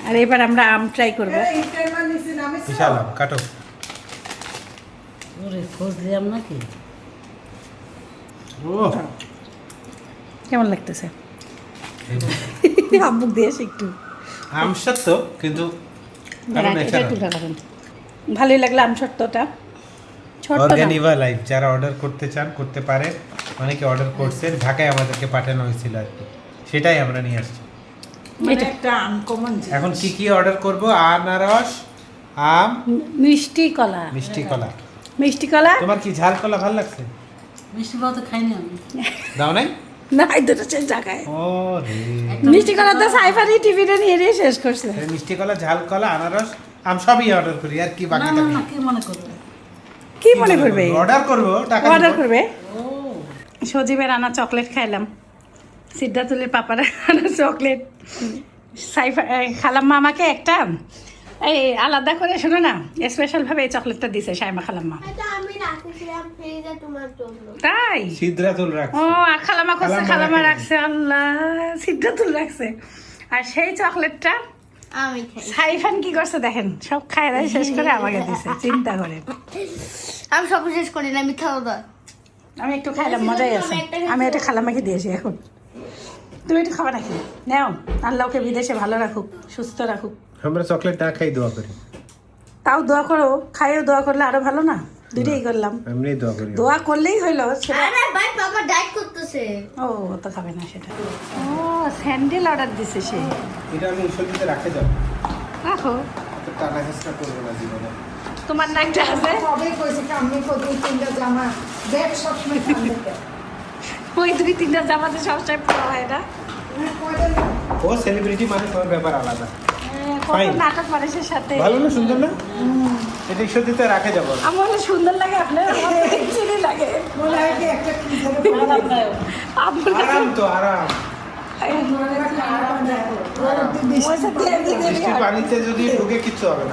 আর এবার আমরা আম ট্রাই করবো ইন্টারমাল নিছি নামে বিশাল কাটো ওরে খোঁজ দিলাম নাকি ও কেমন লাগতেছে আম্মুক দিয়েছে একটু আমসার তো কিন্তু এটা একটু রাখুন ভালোই লাগলো আম ছোট্টটা ছোট্ট না। অর্গানিভা লাইফ যারা অর্ডার করতে চান করতে পারেন অনেকে অর্ডার করছেন ঢাকায় আমাদেরকে পাঠানো হয়েছিল আর কি সেটাই আমরা নিয়ে আসছি মানে একটা আনকমন এখন কি কি অর্ডার করব আনারস আম মিষ্টি কলা মিষ্টি কলা মিষ্টি কলা তোমার কি ঝাল কলা ভালো লাগছে মিষ্টি পাও তো খাইনি আমি দাও নাই না এই দুটো শেষ জায়গায় ও রে মিষ্টি কলা তো সাইফারি টিভিটা নিয়ে নিয়ে শেষ করছে এই মিষ্টি কলা ঝাল কলা আনারস আম সবই অর্ডার করি আর কি বাকি না না কি মনে করবে কি মনে করবে অর্ডার করব টাকা অর্ডার দিব। করবে সজীবের আনা চকলেট খাইলাম সিদ্ধাতুলের পাপার আনা চকলেট সাইফা খালাম্মা আমাকে একটা এই আলাদা করে শোনো না স্পেশাল ভাবে এই চকলেটটা দিছে সাইমা খালাম্মা এটা আমি রাখছিলাম ফ্রিজে তোমার জন্য তাই সিদ্ধাতুল রাখ ও আর খালাম্মা করছে খালাম্মা রাখছে আল্লাহ সিদ্ধাতুল রাখছে আর সেই চকলেটটা আমি খাই সাইফান কি করছে দেখেন সব খায় দায় শেষ করে আমাকে দিছে চিন্তা করে আমি সব শেষ করি না মিথ্যা কথা আমি একটু খাইলাম মজাই আছে আমি এটা খালাম্মাকে দিয়েছি এখন তুমি একটু খাবা নাকি নাও আল্লাহকে বিদেশে ভালো রাখুক সুস্থ রাখুক আমরা চকলেট না খাই দোয়া করি তাও দোয়া করো, খাইয়েও দোয়া করলে আরো ভালো না? দুইটাই করলাম, এমনি দোয়া করি। দোয়া করলেই হইলো সেটা। আরে ভাই বাবা ডায়েট করতেছে। ও তো খাবে না সেটা। ও স্যান্ডেল অর্ডার দিছে সে। এটা আমি উৎসবিতে রাখে যাবো, রাখো, তো টানা হেসটা করবো না জীবনে। তোমার না একটা আছে? কবে কইছে কি আমি কো 2-3টা জামা ব্যাগ সবসময় খান্দে। ওই 2-3টা জামাতে সবসময় পরা হয় না? ও সেলিব্রিটি মানে তোমার ব্যাপার আলাদা। কত Fine. নাটক মানুষের সাথে। ভালো না, সুন্দর না? এটা ঈশ্বরদীতে রাখে যাবো। আমার সুন্দর লাগে, আপনার চিনি লাগে। মনে হয় কি একটা কি যেন আপনার কাছে আরাম তো আরাম। পয়সা দিয়ে দিয়ে দিয়ে বৃষ্টির পানিতে যদি ঢুকে কিচ্ছু হবে না।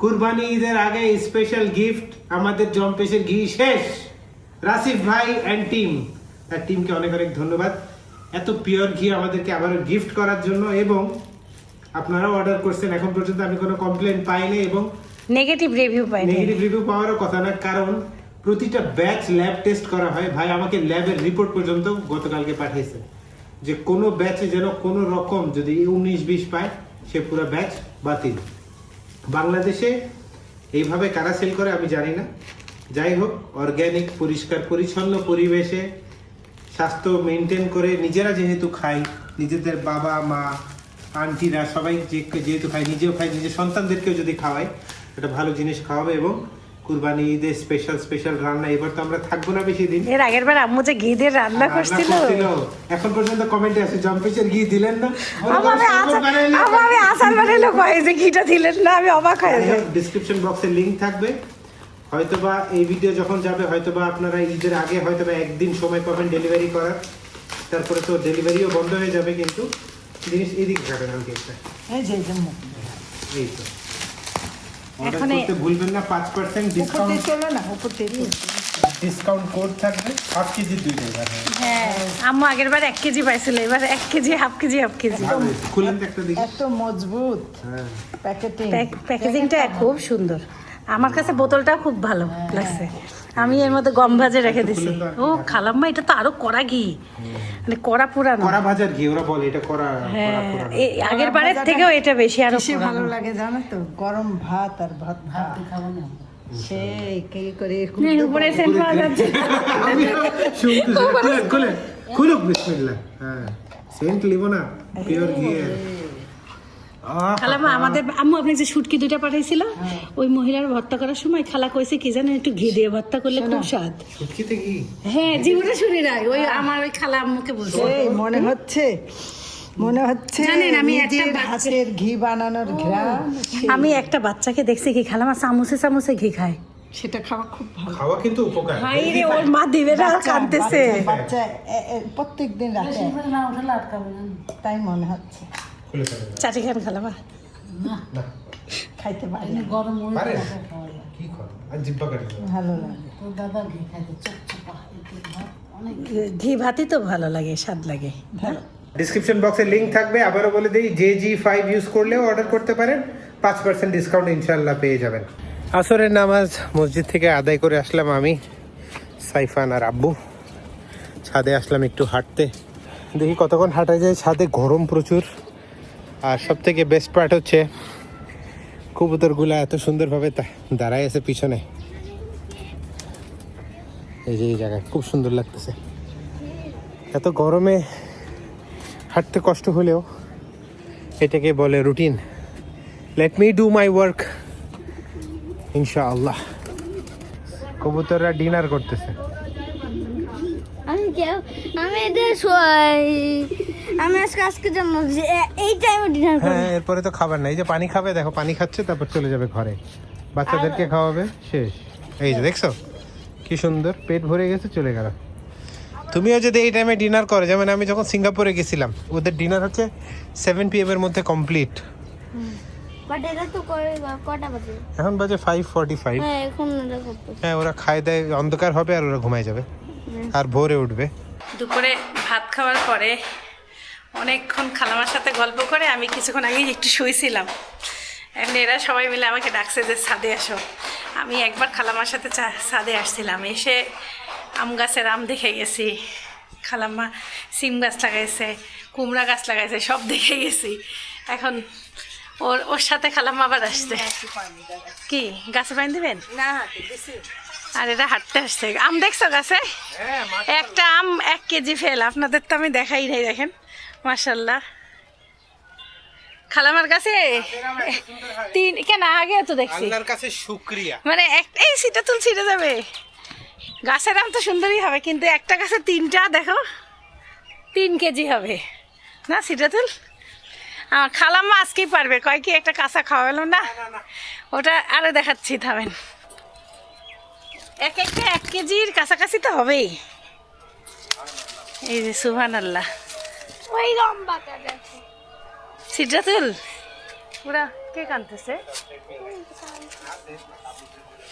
কুরবানি ঈদের আগে স্পেশাল গিফট, আমাদের জম্পেশের ঘি শেষ। রাসিফ ভাই এন্ড টিম, তার টিমকে অনেক অনেক ধন্যবাদ এত পিওর ঘি আমাদেরকে আবারও গিফট করার জন্য। এবং আপনারাও অর্ডার করছেন, এখন পর্যন্ত আমি কোনো কমপ্লেন পাইনি এবং নেগেটিভ রিভিউ পাই না। নেগেটিভ রিভিউ পাওয়ারও কথা না, কারণ প্রতিটা ব্যাচ ল্যাব টেস্ট করা হয়। ভাই আমাকে ল্যাবের রিপোর্ট পর্যন্ত গতকালকে পাঠিয়েছে যে কোনো ব্যাচে যেন কোনো রকম যদি 19-20 পায় সে পুরো ব্যাচ বাতিল। বাংলাদেশে এইভাবে কারা সেল করে আমি জানি না। যাই হোক, অর্গ্যানিক পরিষ্কার পরিচ্ছন্ন পরিবেশে স্বাস্থ্য মেনটেন করে নিজেরা যেহেতু খাই, নিজেদের বাবা মা আন্টিরা সবাই যেহেতু খাই, নিজেও খাই, নিজের সন্তানদেরকেও যদি খাওয়াই একটা ভালো জিনিস খাওয়াবে। এবং কুরবানি ঈদের স্পেশাল রান্না, এবার তো আমরা থাকবো না বেশি দিন। এর আগের বার আম্মু যে ঘি দিয়ে রান্না করছিল, এখন পর্যন্ত কমেন্টে আছে জম্পেশের ঘি দিলেন না। আমি আচার বানাইলো কয়ে যে ঘিটা দিলেন না, আমি অবাক হয়ে যাই। ডেসক্রিপশন বক্সে লিংক থাকবে, হয়তোবা এই ভিডিও যখন যাবে হয়তোবা আপনারা ঈদের আগে হয়তোবা একদিন সময় পাবেন ডেলিভারি করার, তারপরে তো ডেলিভারিও বন্ধ হয়ে যাবে। কিন্তু জিনিস এদিকে যাবেন আমাকে একটা এই যে মুখ এই তো অর্ডার এখন করতে ভুলবেন না। 5% ডিসকাউন্ট, চলো না উপর থেকে ডিসকাউন্ট কোড থাকবে। 5 কেজি 2 টাকা। হ্যাঁ, আম্মু আগের বার 1 কেজি পাইছিল, এবার 1 কেজি হাফ কেজি। খুলেন তো একটা দেখি। এত মজবুত হ্যাঁ, প্যাকেটিং। প্যাকেজিংটা খুব সুন্দর, আমার কাছে বোতলটা খুব ভালো লাগছে। আমি এর মধ্যে গম ভাজে রেখে দিছি। ও খালাম্মা, এটা তো আরো কড়া ঘি, মানে কড়া পুরানো। কড়া ভাজার ঘি ওরা বলে, এটা কড়া হ্যাঁ, এই আগের বারের থেকেও এটা বেশি আরো বেশি ভালো লাগে জানো তো, গরম ভাত আর ভাত খাবো না সেই কে করে উপরে সেন্ট পাওয়া যাচ্ছে। খুলুক বিসমিল্লাহ। হ্যাঁ, সেন্ট লিবো না, পিওর ঘি। খালাম্মা, আমাদের আম্মু আপনি যে শুটকি 2টা পাঠাইছিল, ওই মহিলার ভর্তা করার সময় খালা কইছে কি জানেন, একটু ঘি দিয়ে ভর্তা করলে খুব স্বাদ। শুটকিতে ঘি? হ্যাঁ, জীবনে শুনি নাই, ওই আমার ওই খালা আম্মুকে বলছে। এই মনে হচ্ছে জানেন, আমি নিজের একটা হাতের ঘি বানানোর ঘ্রাণ, আমি একটা বাচ্চাকে দেখছি কি খালাম্মা চামচে ঘি খায়। সেটা খাওয়া খুব ভালো। খাওয়া কিন্তু উপকার। ভাই রে, ওর মা দিবে না, কাঁদতেছে। বাচ্চা প্রত্যেক দিন রাতে তাই মনে হচ্ছে খুলে ফেলে চাটি খান খালাম্মা। খাইতে পারি না। পারে কি করে আর জিব্বা কাটে। ভালো লাগে। ঘি ভাতই তো ভালো লাগে, স্বাদ লাগে। ডিসক্রিপশন বক্সে লিংক থাকবে, আবারও বলে দিই JG5 ইউজ করলেও অর্ডার করতে পারেন, 5% ডিসকাউন্ট ইনশাআল্লাহ পেয়ে যাবেন। আসরের নামাজ মসজিদ থেকে আদায় করে আসলাম আমি, সাইফান আর আব্বু। ছাদে আসলাম একটু হাঁটতে, দেখি কতক্ষণ হাঁটা যায়। ছাদে গরম প্রচুর, আর সব থেকে বেস্ট পার্ট হচ্ছে কবুতরগুলা এত সুন্দরভাবে দাঁড়ায় আছে পিছনে। এই যে এই জায়গায় খুব সুন্দর লাগতেছে। এত গরমে হাঁটতে কষ্ট হলেও এটাকে বলে routine. Let me do my work ইনশাআল্লাহ। কবুতররা ডিনার করতেছে। আমি আজকে জানলাম যে এই টাইমে ডিনার করব। হ্যাঁ, এরপরে তো খাবার নাই, এই যে পানি খাবে, দেখো পানি খাচ্ছে, তারপর চলে যাবে ঘরে, বাচ্চাদেরকে খাওয়াবে, শেষ। এই যে দেখছো কি সুন্দর, পেট ভরে গেছে, চলে গেল। তুমিও যদি এই টাইমে ডিনার করো, যেমন আমি যখন সিঙ্গাপুরে গেছিলাম, ওদের ডিনার হচ্ছে 7 PM এর মধ্যে কমপ্লিট। বাট এটা তো কটা বাজে? এখন বাজে 5:45। হ্যাঁ, এখন এটা করতে। হ্যাঁ, ওরা খায় দেয়, অন্ধকার হবে আর ওরা ঘুমায় যাবে, আর ভোরে উঠবে। দুপুরে ভাত খাওয়ার পরে অনেকক্ষণ খালামার সাথে গল্প করে আমি কিছুক্ষণ আগে একটু শুয়েছিলাম। এখন এরা সবাই মিলে আমাকে ডাকছে যে ছাদে আসো। আমি একবার খালামার সাথে ছাদে আসছিলাম, এসে আম গাছের আম দেখে গেছি, খালাম্মা সিম গাছ লাগাইছে, কুমড়া গাছ লাগাইছে, সব দেখে গেছি। এখন ওর সাথে খালাম্মা আবার আসছে। কি গাছে পানি দিবেন? না আর এরা হাঁটতে আসছে। আম দেখছো গাছে? একটা আম 1 কেজি ফেল। আপনাদের তো আমি দেখাই নাই, দেখেন মাশাল্লাহ। খালামার কাছে 3 কেন আগে তো দেখছি, আল্লাহর কাছে শুকরিয়া। মানে এই সিটা তুল ছিঁড়ে যাবে। গাছের আম তো সুন্দরই হবে, কিন্তু একটা গাছে 3টা দেখো 3 কেজি হবে না সিটা তুল। খালাম্মা আজকেই পারবে, কয় কি একটা কাঁচা খাওয়ালো না, ওটা আরো দেখাচ্ছি থামেন। একটা 1 কেজির কাছাকাছি তো হবেই। এই যে সুবহানাল্লাহ, ওই লম্বাটা দেখো। সিদ্ধাতুল ওরা কে কানতেছে।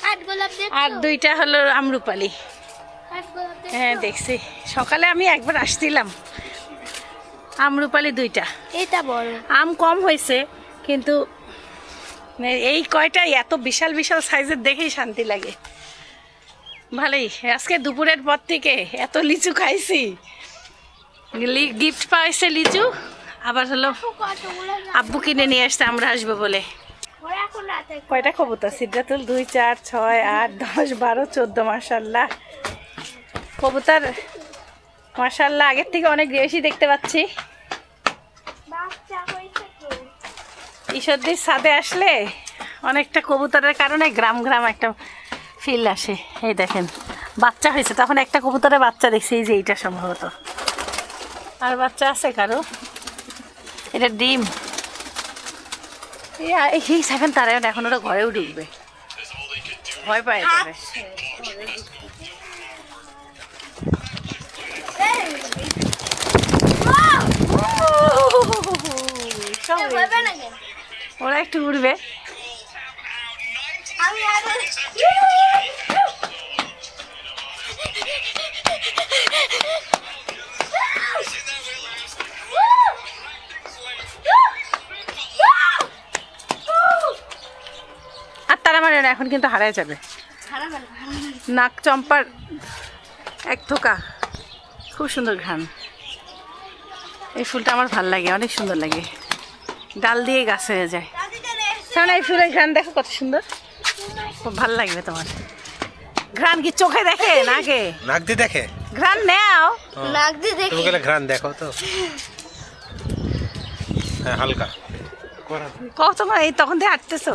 কাঠগোলাপ দেখো। আর 2টা হলো আমরুপালি। কাঠগোলাপ দেখো। হ্যাঁ দেখছি, সকালে আমি একবার আসছিলাম। আমরুপালি 2টা। এটা বড়। আম কম হয়েছে, কিন্তু এই কয়টা এত বিশাল বিশাল সাইজের দেখেই শান্তি লাগে। ভালোই, আজকে দুপুরের পর থেকে এত লিচু খাইছি। গিফট পাইছে লিচু, আবার হলো কতগুলো আব্বু কিনে নিয়ে আসতে আমরা আসবো বলে। ওরা এখন রাতে কয়টা কবুতর সিদ্ধাতুল? 2, 4, 6, 8, 10, 12, 14 মাশাল্লাহ। কবুতর মাশাল্লাহ আগের থেকে অনেক বেশি দেখতে পাচ্ছি। বাচ্চা হয়েছে তো। ঈশ্বরদীর ছাদে আসলে অনেকটা কবুতরের কারণে গ্রাম গ্রাম একটা ফিল আসে। এই দেখেন বাচ্চা হয়েছে, তখন একটা কবুতরের বাচ্চা দেখছি, এই যে এইটা সম্ভবত। আর বাচ্চা আছে কারো? এটা ডিম। এই 7 তারা এখন ওরা ঘরেও ঢুকবে, ভয় পায় যাবে। সব উড়ে হবে না কেন? ওরা একটু উড়বে। আমি আগে আর তারা মানে না, এখন কিন্তু হারায় যাবে। নাক চম্পার এক থোকা, খুব সুন্দর ঘ্রাণ। এই ফুলটা আমার ভাল লাগে, অনেক সুন্দর লাগে, ডাল দিয়ে গাছ হয়ে যায়। কারণ এই ফুলের ঘ্রাণ দেখো কত সুন্দর, খুব ভাল লাগবে তোমার। ঘ্রাণ কি চোখে দেখে নাকে? নাক দিয়ে দেখে। ঘ্রাণ নেও, নাক দিয়ে দেখি। তুমি গেলে ঘ্রাণ দেখো তো। হ্যাঁ হালকা করা। কত এই তখন দিয়ে হাঁটতেছো।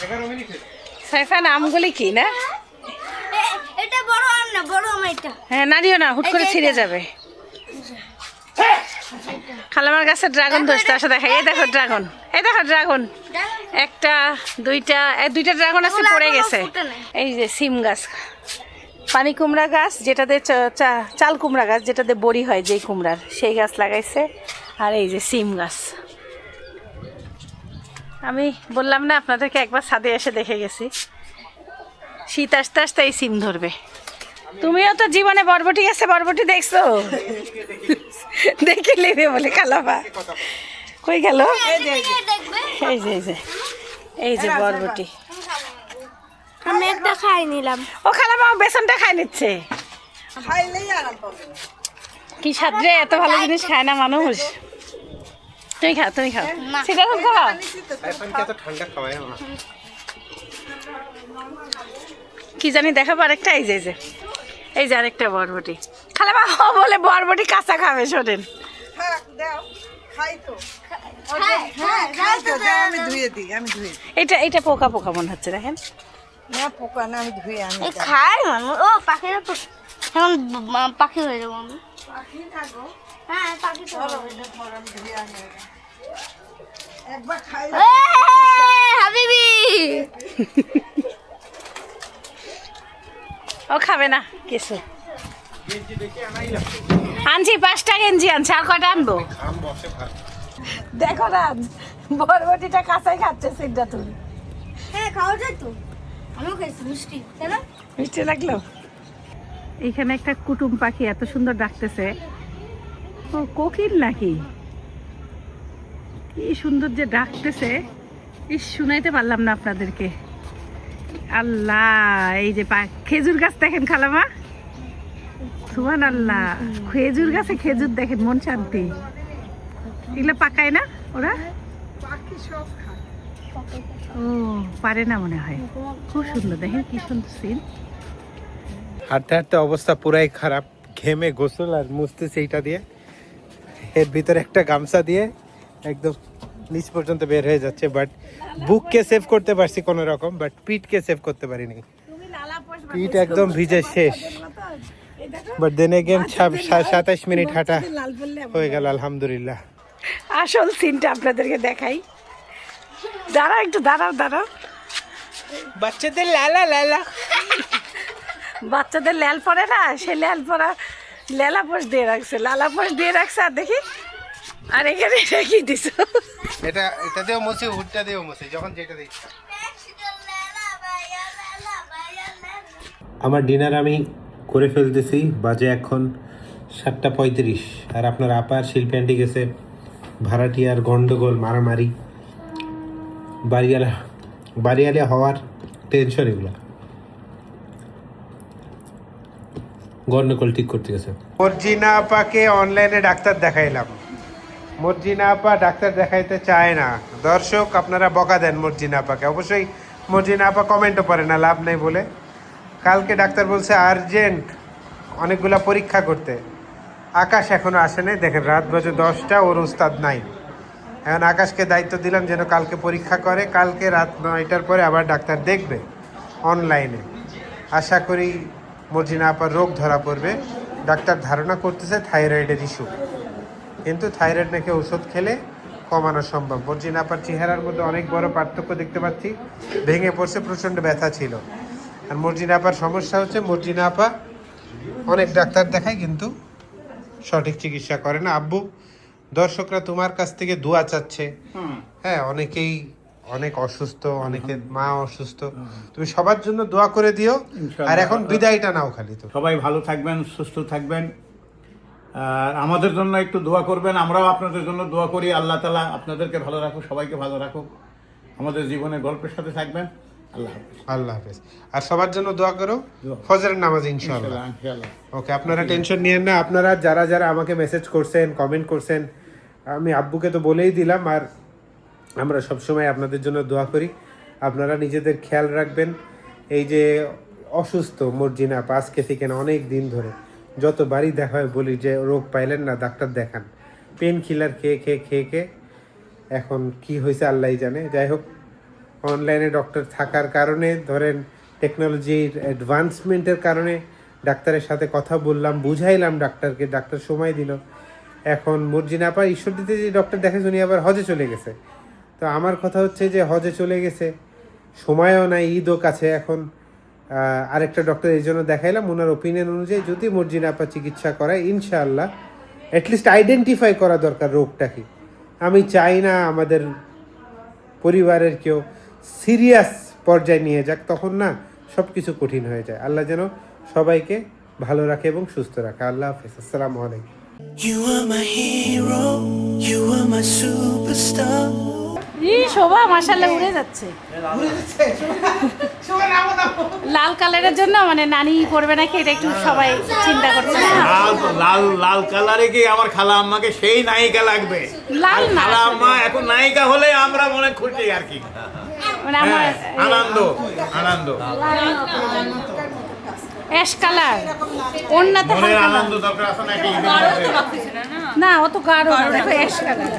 11 মিনিট। সাইফান আমগুলি কি না? এটা বড় আম না, বড় আম এটা। হ্যাঁ নাড়িও না, হুট করে ছিঁড়ে যাবে। খালামার গাছে ড্রাগন ধরতে আসে, দেখা এই দেখো ড্রাগন, এই দেখো ড্রাগন। 1টা 2টা 2টা ড্রাগন আছে পড়ে গেছে। এই যে সিম গাছ, পানি কুমড়া গাছ, যেটাতে চাল কুমড়া গাছ, যেটাতে বড়ি হয় যেই কুমড়ার, সেই গাছ লাগাইছে। আর এই যে সিম গাছ। আমি বললাম না আপনাদেরকে, একবার ছাদে এসে দেখে গেছি। শীত আসতে আসতে এই সিম ধরবে। তুমিও তো জীবনে বরবটি আছে, বরবটি দেখছো? দেখে নেবে বলে খালাবা কই গেল? দেখবে। এই যে এই যে এই যে বরবটি। আমি একটা খাই নিলাম। ও খালাবা বেসনটা খাই নিচ্ছে। খাইলেই আরাম পাবে। কি সাদরে এত ভালো জিনিস খায় না মানুষ। তুমি খাও, তুমি খাও, সেটা খাও। সাইফানকে এত ঠান্ডা খাওয়ায় না। কি জানি দেখাবো আরেকটা, এই যে এই যে আরেকটা বরবটি। খালাবা বলে বরবটি কাঁচা খাবে, শোনেন। থাক দাও, খাই তো। হ্যাঁ, খাই তো, দাও, আমি ধুয়ে দিই, আমি ধুয়ে দিই। এটা পোকা পোকা মনে হচ্ছে, দেখেন। না পোকা না, আমি ধুয়ে আনি। এই খায় মানুষ। ও পাখিরা তো এখন পাখি হয়ে যাবো আমি। পাখি থাকো, হ্যাঁ পাখি তো চলো এটা পর আমি ধুয়ে আনি। একবার খাই হাবিবি। ও খাবে না কিছু। আনছি 5টা গেঞ্জি আনছি, আর কয়টা আনবো? আম বসে ভাত। দেখো না বরবটিটা কাঁচাই খাচ্ছে সিদ্ধা তুমি। হ্যাঁ খাওয়া যায় তো, আমিও খাইছি মিষ্টি, তাই না? মিষ্টি লাগলো। এখানে একটা কুটুম পাখি এত সুন্দর ডাকতেছে। ও কোকিল নাকি? কি সুন্দর যে ডাকতেছে, শুনাইতে পারলাম না আপনাদেরকে। আল্লাহ, এই যে খেজুর গাছ দেখেন খালামা, সুবহানাল্লাহ। খেজুর গাছে খেজুর দেখেন, মন শান্তি। এগুলো পাকায় না ওরা? পাখি ও পারে না মনে হয়। খুব সুন্দর, দেখেন কি সুন্দর সিন। হাঁটতে হাঁটতে অবস্থা পুরাই খারাপ, ঘেমে গোসল আর মুছতে সেইটা দিয়ে, এর ভিতরে একটা গামছা দিয়ে একদম নিচ পর্যন্ত বের হয়ে যাচ্ছে। বাট বুককে সেভ করতে পারছি কোনো রকম, বাট পিঠকে সেভ করতে পারিনি। পিঠ একদম ভিজে শেষ। বাট দেন এগেন 27 মিনিট হাঁটা হয়ে গেল আলহামদুলিল্লাহ। আসল সিনটা আপনাদেরকে দেখাই, দাঁড়া একটু, দাঁড়াও। বাচ্চাদের লালা লালা, বাচ্চাদের ল্যাল পরে না, সে ল্যাল পরা লেলা পোষ দিয়ে রাখছে, লালা পোষ দিয়ে রাখছে। আর দেখি, আর এখানে এটা কি দিছ? এটা দিয়েও মুছি, হুডটা দিয়েও মুছি, যখন যেটা দিই। আমার ডিনার আমি করে ফেলতেছি, বাজে এখন 7:35। আর আপনার আপার শিল্পী গেছে ভাড়াটিয়ার গন্ডগোল, মারামারি, বাড়িয়ালে হওয়ার টেনশন, এগুলো গন্ডগোল ঠিক করতে গেছে। মর্জিনা আপাকে অনলাইনে ডাক্তার দেখাইলাম। মর্জিনা আপা ডাক্তার দেখাইতে চায় না। দর্শক আপনারা বকা দেন মর্জিনা আপাকে, অবশ্যই মর্জিনা আপা কমেন্টও করে না, লাভ নেই বলে। কালকে ডাক্তার বলছে আর্জেন্ট অনেকগুলা পরীক্ষা করতে। আকাশ এখনো আসে নাই, দেখেন রাত বাজে 10টা, ওর উস্তাদ নাই। এখন আকাশকে দায়িত্ব দিলাম যেন কালকে পরীক্ষা করে, কালকে রাত 9টার পরে আবার ডাক্তার দেখবে অনলাইনে। আশা করি মর্জিনা আপার রোগ ধরা পড়বে। ডাক্তার ধারণা করতেছে থাইরয়েডের ইস্যু, কিন্তু থাইরয়েড নাকি ওষুধ খেলে কমানো সম্ভব। মর্জিনা আপার চেহারার মধ্যে অনেক বড় পার্থক্য দেখতে পাচ্ছি, ভেঙে পড়ছে, প্রচণ্ড ব্যথা ছিল। আর মর্জিনা আপার সমস্যা হচ্ছে মর্জিনা আপা অনেক ডাক্তার দেখায় কিন্তু সঠিক চিকিৎসা করে না। আব্বু, দর্শকরা তোমার কাছ থেকে দোয়া চাচ্ছে। হ্যাঁ, অনেকেই অনেক অসুস্থ, অনেকের মা অসুস্থ, তুমি সবার জন্য দোয়া করে দিও। আর এখন বিদায়টা নাও খালি। তো সবাই ভালো থাকবেন, সুস্থ থাকবেন, আর আমাদের জন্য একটু দোয়া করবেন। আমরাও আপনাদের জন্য দোয়া করি। আল্লাহ তাআলা আপনাদেরকে ভালো রাখুক, সবাইকে ভালো রাখুক, আমাদের জীবনে গল্পের সাথে থাকবেন। আল্লাহ হাফেজ। আল্লাহ হাফেজ। আর সবার জন্য দোয়া করো, ফজরের নামাজ ইনশাআল্লাহ। ওকে, আপনারা টেনশন নিয়েন না। আপনারা যারা আমাকে মেসেজ করছেন, কমেন্ট করছেন, আমি আব্বুকে তো বলেই দিলাম। আর আমরা সবসময় আপনাদের জন্য দোয়া করি। আপনারা নিজেদের খেয়াল রাখবেন। এই যে অসুস্থ মর্জিনা আপা, আজকে থেকে না অনেক দিন ধরে যতবারই দেখা হয় বলি যে রোগ পাইলেন না ডাক্তার দেখান। পেন কিলার খেয়ে এখন কি হয়েছে আল্লাহই জানে। যাই হোক, অনলাইনে ডক্টর থাকার কারণে, ধরেন টেকনোলজির অ্যাডভান্সমেন্টের কারণে ডাক্তারের সাথে কথা বললাম, বুঝাইলাম ডাক্তারকে, ডাক্তার সময় দিল। এখন মর্জিনা আপা ঈশ্বরদীতে যে ডক্টর দেখেছে উনি আবার হজে চলে গেছে। তো আমার কথা হচ্ছে যে হজে চলে গেছে, সময়ও নাই, ঈদও কাছে। এখন আরেকটা ডক্টর এই জন্য দেখাইলাম, ওনার ওপিনিয়ন অনুযায়ী যদি মর্জিনা আপা চিকিৎসা করায় ইনশাআল্লাহ, অ্যাটলিস্ট আইডেন্টিফাই করা দরকার রোগটা কি। আমি চাই না আমাদের পরিবারের কেউ সিরিয়াস পর্যায়ে নিয়ে যাক, তখন না সব কিছু কঠিন হয়ে যায়। আল্লাহ যেন সবাইকে ভালো রাখে এবং সুস্থ রাখে। আল্লাহ হাফেজ, আসসালামু আলাইকুম। You are my hero, you are my superstar. শোভা মাশাআল্লাহ উড়ে যাচ্ছে। লাল কালারের জন্য মানে নানি পরবে নাকি, এটা একটু সবাই চিন্তা করছে। লাল কালারে কি আমার খালা আম্মাকে সেই নায়িকা লাগবে? লাল না, খালা আম্মা এখন নায়িকা হলে আমরা মনে খুশি আর কি, মানে আমার আনন্দ অ্যাশ কালার ওন্নাতে মনের আনন্দ দরকার আছে নাকি? না, অত গাঢ় না, দেখো অ্যাশ কালার।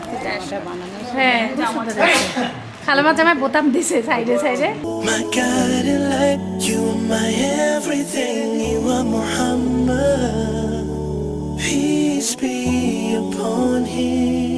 হ্যাঁ, খালামা জামাই বোতাম দিছে সাইডে সাইডে। My guiding light, you are my everything, you are Muhammad. Peace be upon him.